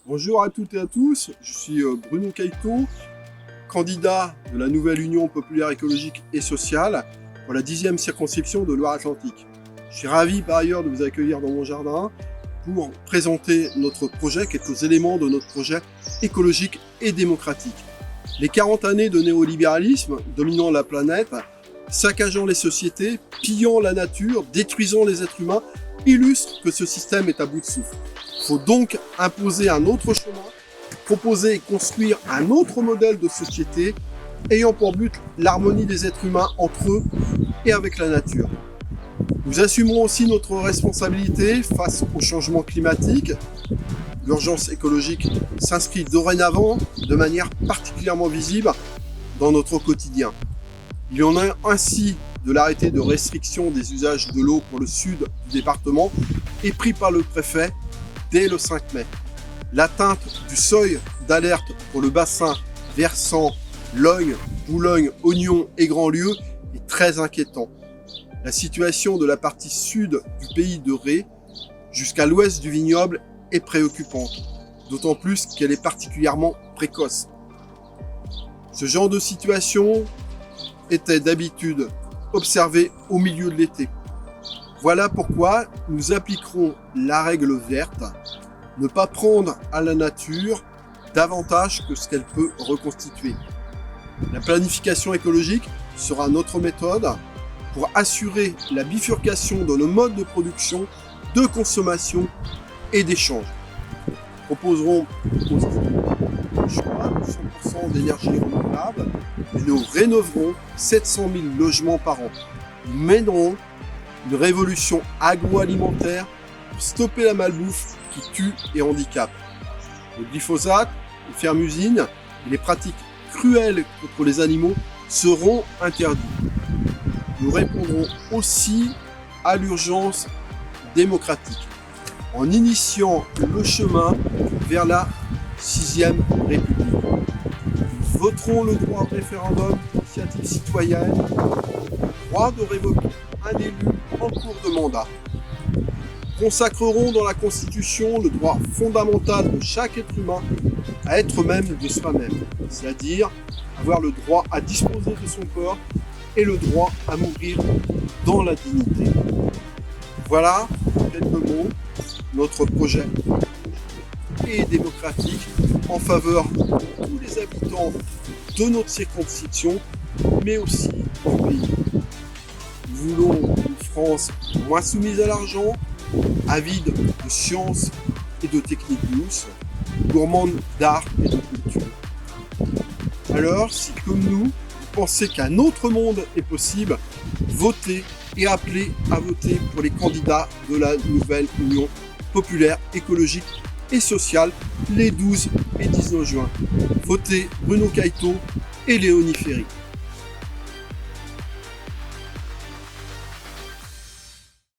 Bonjour à toutes et à tous, je suis Bruno Caïto, candidat de la nouvelle Union populaire écologique et sociale pour la 10e circonscription de Loire-Atlantique. Je suis ravi par ailleurs de vous accueillir dans mon jardin pour présenter notre projet, quelques éléments de notre projet écologique et démocratique. Les 40 années de néolibéralisme dominant la planète, saccageant les sociétés, pillant la nature, détruisant les êtres humains, illustrent que ce système est à bout de souffle. Il faut donc imposer un autre chemin, proposer et construire un autre modèle de société ayant pour but l'harmonie des êtres humains entre eux et avec la nature. Nous assumerons aussi notre responsabilité face au changement climatique. L'urgence écologique s'inscrit dorénavant de manière particulièrement visible dans notre quotidien. Il y en a ainsi de l'arrêté de restriction des usages de l'eau pour le sud du département est pris par le préfet dès le 5 mai. L'atteinte du seuil d'alerte pour le bassin versant Logne, Boulogne, Oignon et Grandlieu est très inquiétant. La situation de la partie sud du pays de Ré jusqu'à l'ouest du vignoble est préoccupante, d'autant plus qu'elle est particulièrement précoce. Ce genre de situation était d'habitude observé au milieu de l'été. Voilà pourquoi nous appliquerons la règle verte, ne pas prendre à la nature davantage que ce qu'elle peut reconstituer. La planification écologique sera notre méthode pour assurer la bifurcation de nos modes de production, de consommation et d'échange. Nous proposerons aussi le choix de 100% d'énergie renouvelable et nous rénoverons 700 000 logements par an. Nous mènerons une révolution agroalimentaire pour stopper la malbouffe qui tue et handicape. Le glyphosate, les fermes-usines et les pratiques cruelles contre les animaux seront interdits. Nous répondrons aussi à l'urgence démocratique en initiant le chemin vers la 6e République. Nous voterons le droit de référendum d'initiative citoyenne, le droit de révoquer un élu en cours de mandat. Consacrerons dans la Constitution le droit fondamental de chaque être humain à être maître de soi-même, c'est-à-dire avoir le droit à disposer de son corps et le droit à mourir dans la dignité. Voilà, en quelques mots, notre projet et démocratique en faveur de tous les habitants de notre circonscription, mais aussi du pays. Nous voulons une France moins soumise à l'argent, avide de science et de techniques douces, gourmande d'art et de culture. Alors, si comme nous, vous pensez qu'un autre monde est possible, votez et appelez à voter pour les candidats de la nouvelle Union populaire, écologique et sociale les 12 et 19 juin. Votez Bruno Caïto et Léonie Ferry.